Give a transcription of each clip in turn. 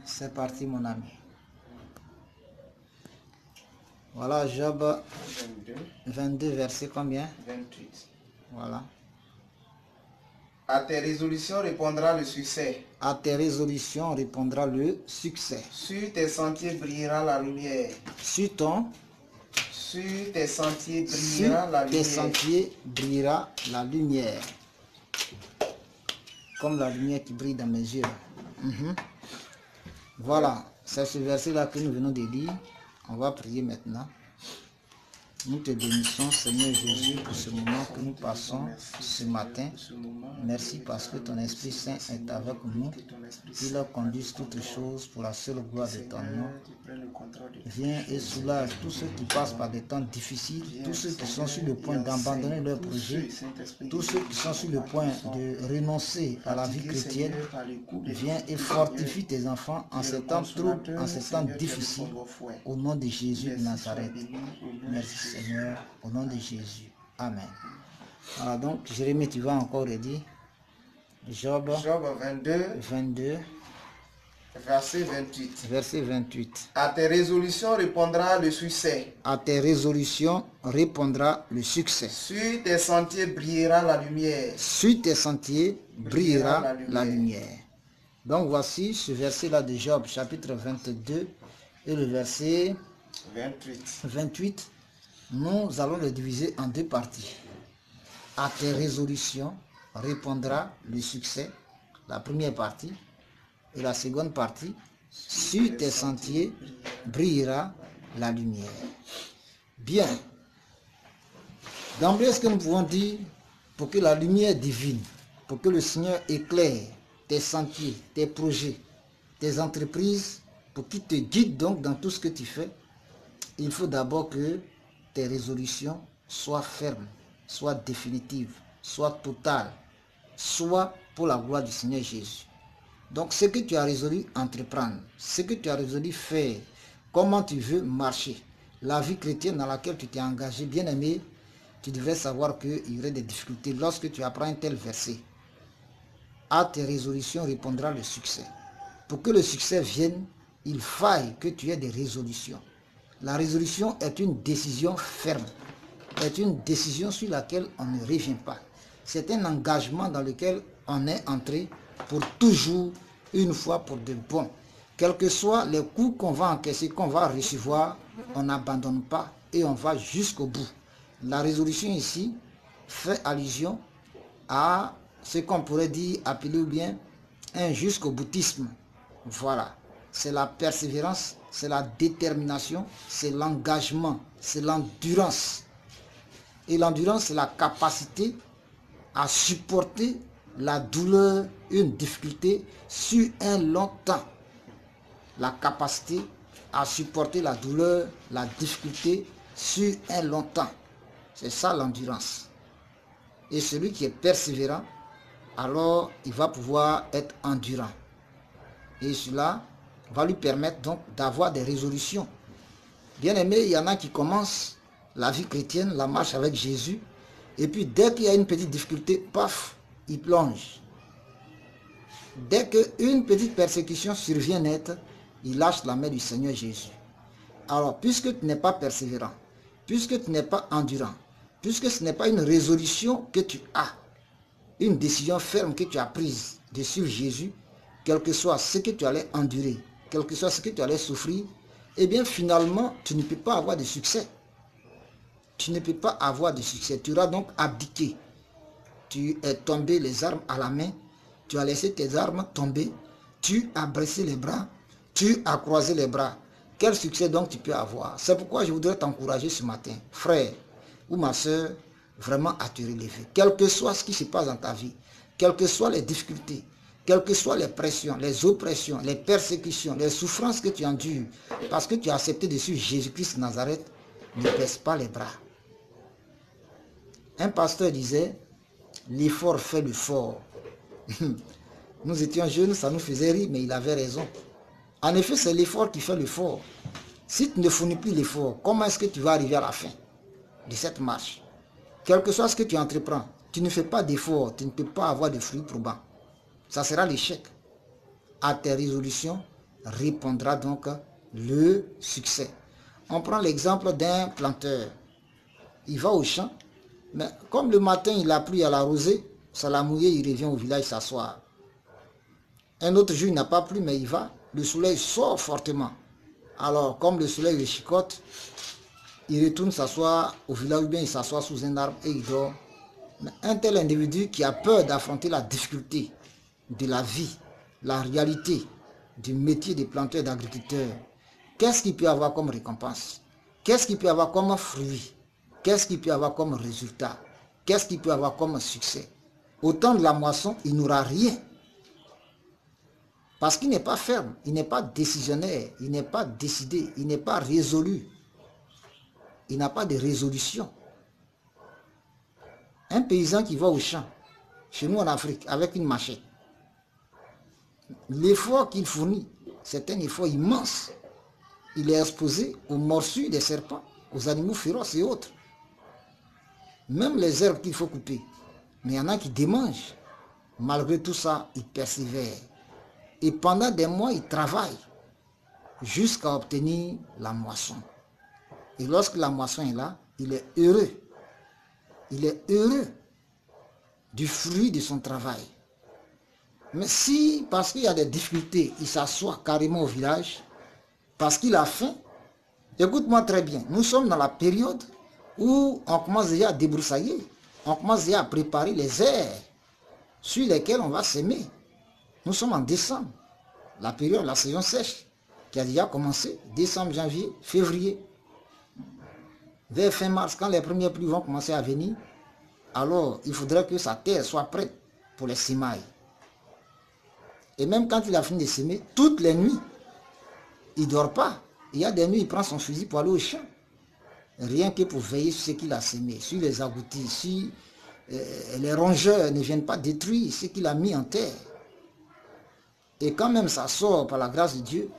C'est parti, mon ami. Voilà, Job 22, verset combien? 28. Voilà. À tes résolutions répondra le succès. À tes résolutions répondra le succès. Sur tes sentiers brillera la lumière. Sur tes sentiers brillera la lumière. Tes sentiers brillera la lumière. Comme la lumière qui brille dans mes yeux. Voilà, c'est ce verset-là que nous venons de lire. On va prier maintenant. Nous te bénissons, Seigneur Jésus, pour ce moment que nous passons ce matin. Merci parce que ton Esprit Saint est avec nous. Il conduit toutes choses pour la seule gloire de ton nom. Viens et soulage tous ceux qui passent par des temps difficiles, tous ceux qui sont sur le point d'abandonner leur projet, tous ceux qui sont sur le point de renoncer à la vie chrétienne. Viens et fortifie tes enfants en ces temps troubles, en ces temps difficiles, au nom de Jésus de Nazareth. Merci Seigneur, au nom de Jésus. Amen. Voilà, donc Jérémie, tu vas encore redire. Job 22. Verset 28. Verset 28. À tes résolutions répondra le succès. À tes résolutions répondra le succès. Sur tes sentiers brillera la lumière. Sur tes sentiers brillera la lumière. Donc voici ce verset-là de Job, chapitre 22 et le verset 28. Nous allons le diviser en deux parties. À tes résolutions répondra le succès, la première partie. Et la seconde partie, sur tes sentiers brillera la lumière. Bien. D'emblée, ce que nous pouvons dire, pour que la lumière divine, pour que le Seigneur éclaire tes sentiers, tes projets, tes entreprises, pour qu'il te guide donc dans tout ce que tu fais, il faut d'abord que tes résolutions soient fermes, soient définitives, soient totales, soient pour la gloire du Seigneur Jésus. Donc, ce que tu as résolu entreprendre, ce que tu as résolu faire, comment tu veux marcher, la vie chrétienne dans laquelle tu t'es engagé, bien aimé, tu devrais savoir qu'il y aurait des difficultés lorsque tu apprends un tel verset. À tes résolutions répondra le succès. Pour que le succès vienne, il faille que tu aies des résolutions. La résolution est une décision ferme, est une décision sur laquelle on ne revient pas. C'est un engagement dans lequel on est entré pour toujours, une fois pour de bon. Quels que soient les coups qu'on va encaisser, qu'on va recevoir, on n'abandonne pas et on va jusqu'au bout. La résolution ici fait allusion à ce qu'on pourrait dire, appeler ou bien un jusqu'au boutisme. Voilà, c'est la persévérance, c'est la détermination, c'est l'engagement, c'est l'endurance. Et l'endurance, c'est la capacité à supporter la douleur, une difficulté sur un long temps. La capacité à supporter la douleur, la difficulté sur un long temps. C'est ça l'endurance. Et celui qui est persévérant, alors il va pouvoir être endurant. Et cela va lui permettre donc d'avoir des résolutions. Bien aimé, il y en a qui commencent la vie chrétienne, la marche avec Jésus, et puis dès qu'il y a une petite difficulté, paf, il plonge. Dès qu'une petite persécution survient net, il lâche la main du Seigneur Jésus. Alors, puisque tu n'es pas persévérant, puisque tu n'es pas endurant, puisque ce n'est pas une résolution que tu as, une décision ferme que tu as prise de suivre Jésus, quel que soit ce que tu allais endurer, quel que soit ce que tu allais souffrir, eh bien finalement, tu ne peux pas avoir de succès. Tu ne peux pas avoir de succès. Tu auras donc abdiqué. Tu es tombé les armes à la main, tu as laissé tes armes tomber, tu as baissé les bras, tu as croisé les bras. Quel succès donc tu peux avoir? C'est pourquoi je voudrais t'encourager ce matin, frère ou ma soeur, vraiment à te relever. Quel que soit ce qui se passe dans ta vie, quelles que soient les difficultés, quelles que soient les pressions, les oppressions, les persécutions, les souffrances que tu endures, parce que tu as accepté de suivre Jésus-Christ de Nazareth, ne baisse pas les bras. Un pasteur disait, l'effort fait le fort. Nous étions jeunes, ça nous faisait rire, mais il avait raison. En effet, c'est l'effort qui fait le fort. Si tu ne fournis plus l'effort, comment est-ce que tu vas arriver à la fin de cette marche? Quel que soit ce que tu entreprends, tu ne fais pas d'effort, tu ne peux pas avoir de fruits probants. Ça sera l'échec. À tes résolutions répondra donc le succès. On prend l'exemple d'un planteur. Il va au champ, mais comme le matin il a plu à la rosée, ça l'a mouillé, il revient au village s'asseoir. Un autre jour il n'a pas plu, mais il va, le soleil sort fortement. Alors comme le soleil le chicote, il retourne s'asseoir au village ou bien il s'assoit sous un arbre et il dort. Mais un tel individu qui a peur d'affronter la difficulté de la vie, la réalité du métier de planteur et d'agriculteur, qu'est-ce qu'il peut avoir comme récompense? Qu'est-ce qu'il peut avoir comme fruit? Qu'est-ce qu'il peut avoir comme résultat? Qu'est-ce qu'il peut avoir comme succès? Au temps de la moisson, il n'aura rien. Parce qu'il n'est pas ferme, il n'est pas décisionnaire, il n'est pas décidé, il n'est pas résolu. Il n'a pas de résolution. Un paysan qui va au champ, chez nous en Afrique, avec une machette, l'effort qu'il fournit, c'est un effort immense. Il est exposé aux morsures des serpents, aux animaux féroces et autres. Même les herbes qu'il faut couper. Mais il y en a qui démangent. Malgré tout ça, il persévère. Et pendant des mois, il travaille jusqu'à obtenir la moisson. Et lorsque la moisson est là, il est heureux. Il est heureux du fruit de son travail. Mais si, parce qu'il y a des difficultés, il s'assoit carrément au village, parce qu'il a faim, écoute-moi très bien, nous sommes dans la période où on commence déjà à débroussailler, on commence déjà à préparer les aires sur lesquelles on va s'aimer. Nous sommes en décembre, la période, la saison sèche, qui a déjà commencé, décembre, janvier, février. Vers fin mars, quand les premières pluies vont commencer à venir, alors il faudrait que sa terre soit prête pour les semailles. Et même quand il a fini de semer, toutes les nuits, il ne dort pas. Il y a des nuits, il prend son fusil pour aller au champ. Rien que pour veiller sur ce qu'il a semé, sur les agoutis, si les rongeurs ne viennent pas détruire ce qu'il a mis en terre. Et quand même ça sort par la grâce de Dieu,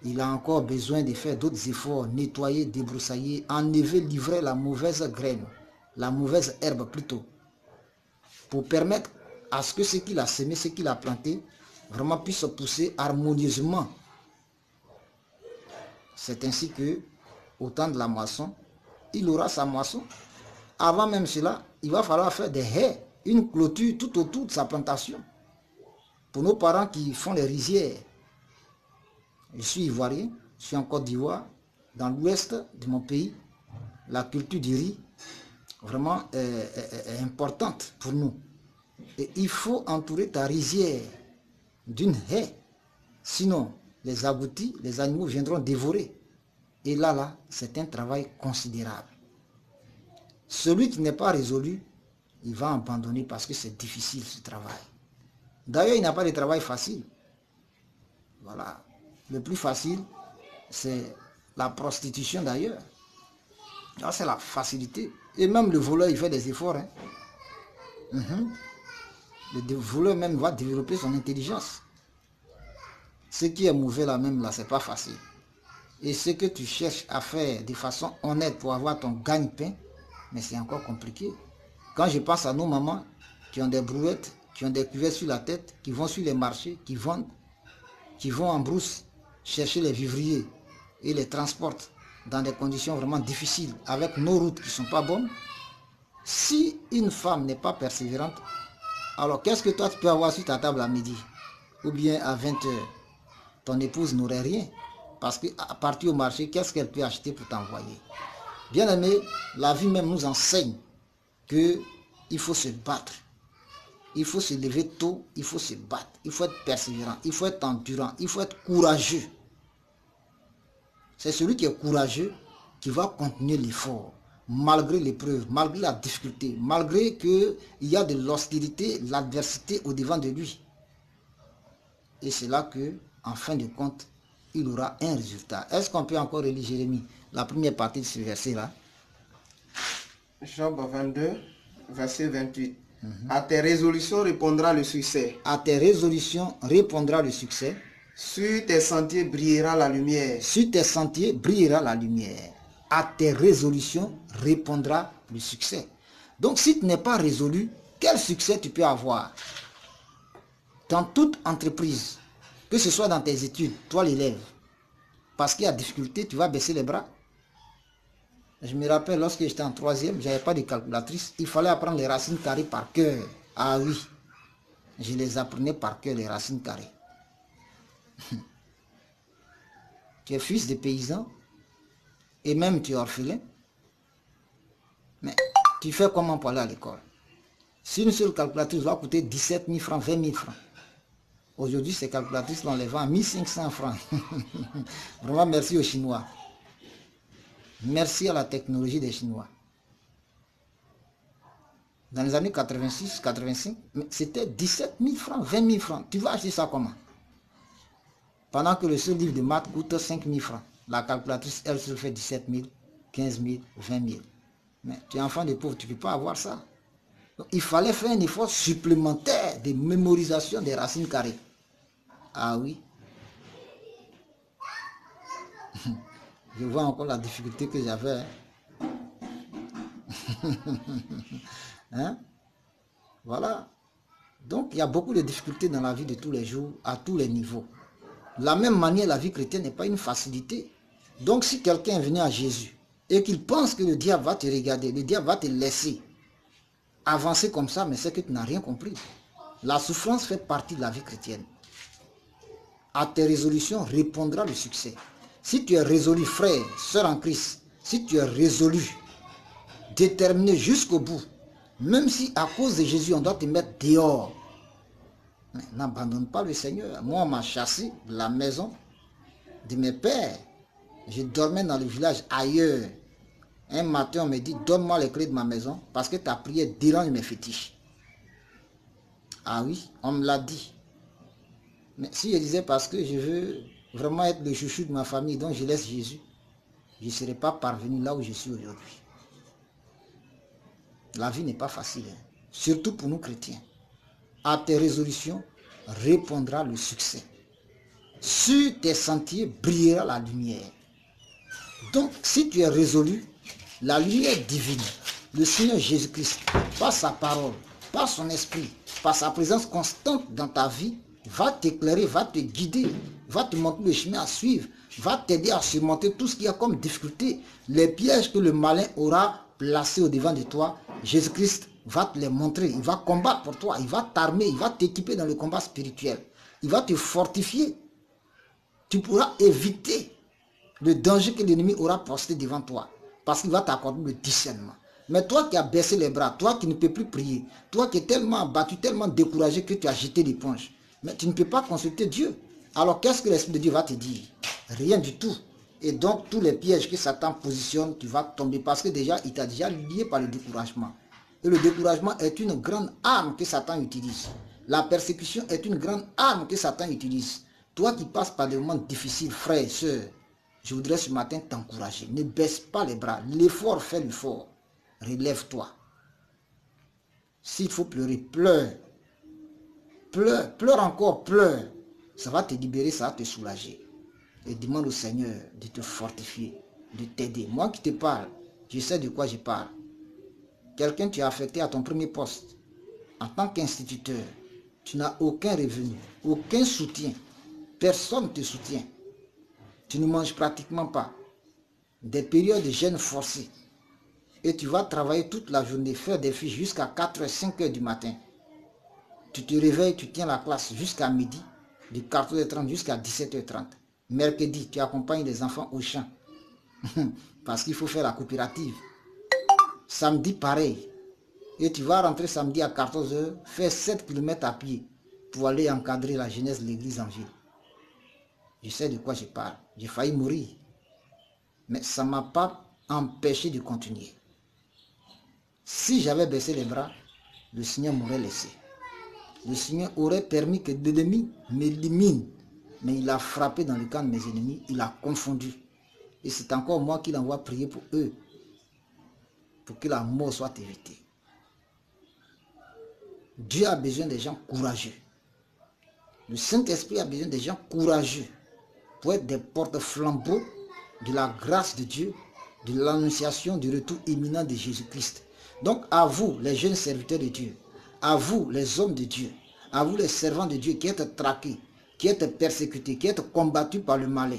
il a encore besoin de faire d'autres efforts, nettoyer, débroussailler, enlever, livrer la mauvaise graine, la mauvaise herbe plutôt, pour permettre à ce que ce qu'il a semé, ce qu'il a planté, vraiment puisse pousser harmonieusement. C'est ainsi que, au temps de la moisson, il aura sa moisson. Avant même cela, il va falloir faire des haies, une clôture tout autour de sa plantation. Pour nos parents qui font les rizières, je suis ivoirien, je suis en Côte d'Ivoire, dans l'ouest de mon pays, la culture du riz, vraiment est importante pour nous. Et il faut entourer ta rizière d'une haie, sinon les aboutis, les animaux viendront dévorer. Et là, c'est un travail considérable. Celui qui n'est pas résolu, il va abandonner parce que c'est difficile ce travail. D'ailleurs, il n'a pas de travail facile. Voilà. Le plus facile, c'est la prostitution d'ailleurs. C'est la facilité. Et même le voleur, il fait des efforts. Hein. Le voleur même va développer son intelligence. Ce qui est mauvais là même, là, c'est pas facile. Et ce que tu cherches à faire de façon honnête pour avoir ton gagne-pain, mais c'est encore compliqué. Quand je pense à nos mamans qui ont des brouettes, qui ont des cuvettes sur la tête, qui vont sur les marchés, qui vendent, qui vont en brousse chercher les vivriers et les transportent dans des conditions vraiment difficiles, avec nos routes qui ne sont pas bonnes. Si une femme n'est pas persévérante, alors qu'est-ce que toi tu peux avoir sur ta table à midi ou bien à 20 h? Ton épouse n'aurait rien. Parce qu'à partir au marché, qu'est-ce qu'elle peut acheter pour t'envoyer? Bien aimé, la vie même nous enseigne qu'il faut se battre. Il faut se lever tôt, il faut se battre. Il faut être persévérant, il faut être endurant, il faut être courageux. C'est celui qui est courageux qui va continuer l'effort, malgré l'épreuve, malgré la difficulté, malgré qu'il y a de l'hostilité, l'adversité au-devant de lui. Et c'est là que, en fin de compte, il aura un résultat. Est-ce qu'on peut encore relire Jérémie, la première partie de ce verset-là? Job 22, verset 28. À tes résolutions répondra le succès. À tes résolutions répondra le succès. Sur tes sentiers brillera la lumière. Sur tes sentiers brillera la lumière. À tes résolutions répondra le succès. Donc si tu n'es pas résolu, quel succès tu peux avoir? Dans toute entreprise, Que ce soit dans tes études, toi l'élève, parce qu'il y a difficulté, tu vas baisser les bras. Je me rappelle, lorsque j'étais en troisième, je n'avais pas de calculatrice. Il fallait apprendre les racines carrées par cœur. Ah oui, je les apprenais par cœur, les racines carrées. Tu es fils de paysan et même tu es orphelin. Mais tu fais comment pour aller à l'école? Si une seule calculatrice va coûter 17 000 francs, 20 000 francs. Aujourd'hui, ces calculatrices, on les vend à 1500 francs. Vraiment, merci aux Chinois. Merci à la technologie des Chinois. Dans les années 86, 85, c'était 17 000 francs, 20 000 francs. Tu vas acheter ça comment? Pendant que le seul livre de maths coûte 5 000 francs. La calculatrice, elle, se fait 17 000, 15 000, 20 000. Mais tu es enfant de pauvre, tu ne peux pas avoir ça. Donc, il fallait faire un effort supplémentaire de mémorisation des racines carrées. Ah oui. Je vois encore la difficulté que j'avais. Hein? Voilà. Donc, il y a beaucoup de difficultés dans la vie de tous les jours, à tous les niveaux. De la même manière, la vie chrétienne n'est pas une facilité. Donc, si quelqu'un est venu à Jésus et qu'il pense que le diable va te regarder, le diable va te laisser avancer comme ça, mais c'est que tu n'as rien compris. La souffrance fait partie de la vie chrétienne. À tes résolutions répondra le succès. Si tu es résolu, frère, sœur en Christ, si tu es résolu, déterminé jusqu'au bout, même si à cause de Jésus, on doit te mettre dehors, n'abandonne pas le Seigneur. Moi, on m'a chassé de la maison de mes pères. Je dormais dans le village ailleurs. Un matin, on me dit, donne-moi les clés de ma maison parce que ta prière dérange mes fétiches. Ah oui, on me l'a dit. Mais si je disais parce que je veux vraiment être le chouchou de ma famille, donc je laisse Jésus, je ne serais pas parvenu là où je suis aujourd'hui. La vie n'est pas facile, hein. Surtout pour nous chrétiens. À tes résolutions répondra le succès. Sur tes sentiers brillera la lumière. Donc, si tu es résolu, la lumière divine, le Seigneur Jésus-Christ, par sa parole, par son esprit, par sa présence constante dans ta vie, va t'éclairer, va te guider, va te montrer le chemin à suivre, va t'aider à surmonter tout ce qu'il y a comme difficulté, les pièges que le malin aura placés au devant de toi. Jésus-Christ va te les montrer, il va combattre pour toi, il va t'armer, il va t'équiper dans le combat spirituel, il va te fortifier. Tu pourras éviter le danger que l'ennemi aura posté devant toi, parce qu'il va t'accorder le discernement. Mais toi qui as baissé les bras, toi qui ne peux plus prier, toi qui es tellement abattu, tellement découragé que tu as jeté l'éponge, mais tu ne peux pas consulter Dieu. Alors qu'est-ce que l'Esprit de Dieu va te dire? Rien du tout. Et donc tous les pièges que Satan positionne, tu vas tomber parce que déjà, il t'a déjà lié par le découragement. Et le découragement est une grande arme que Satan utilise. La persécution est une grande arme que Satan utilise. Toi qui passes par des moments difficiles, frères et sœurs, je voudrais ce matin t'encourager. Ne baisse pas les bras. L'effort fait l'effort. Relève-toi. S'il faut pleurer, pleure. Pleure, pleure encore, pleure. Ça va te libérer, ça va te soulager. Et demande au Seigneur de te fortifier, de t'aider. Moi qui te parle, je sais de quoi je parle. Quelqu'un tu as affecté à ton premier poste. En tant qu'instituteur, tu n'as aucun revenu, aucun soutien. Personne ne te soutient. Tu ne manges pratiquement pas. Des périodes de jeûne forcé. Et tu vas travailler toute la journée, faire des fiches jusqu'à 4h, 5h du matin. Tu te réveilles, tu tiens la classe jusqu'à midi, de 14h30 jusqu'à 17h30. Mercredi, tu accompagnes les enfants au champ. Parce qu'il faut faire la coopérative. Samedi, pareil. Et tu vas rentrer samedi à 14h, faire 7 km à pied pour aller encadrer la jeunesse de l'église en ville. Je sais de quoi je parle. J'ai failli mourir. Mais ça ne m'a pas empêché de continuer. Si j'avais baissé les bras, le Seigneur m'aurait laissé. Le Seigneur aurait permis que l'ennemi m'élimine. Mais il a frappé dans le camp de mes ennemis, il a confondu. Et c'est encore moi qui l'envoie prier pour eux, pour que la mort soit évitée. Dieu a besoin des gens courageux. Le Saint-Esprit a besoin des gens courageux pour être des porte-flambeaux de la grâce de Dieu, de l'annonciation du retour imminent de Jésus-Christ. Donc à vous, les jeunes serviteurs de Dieu, à vous, les hommes de Dieu, à vous, les servants de Dieu qui êtes traqués, qui êtes persécutés, qui êtes combattus par le malin.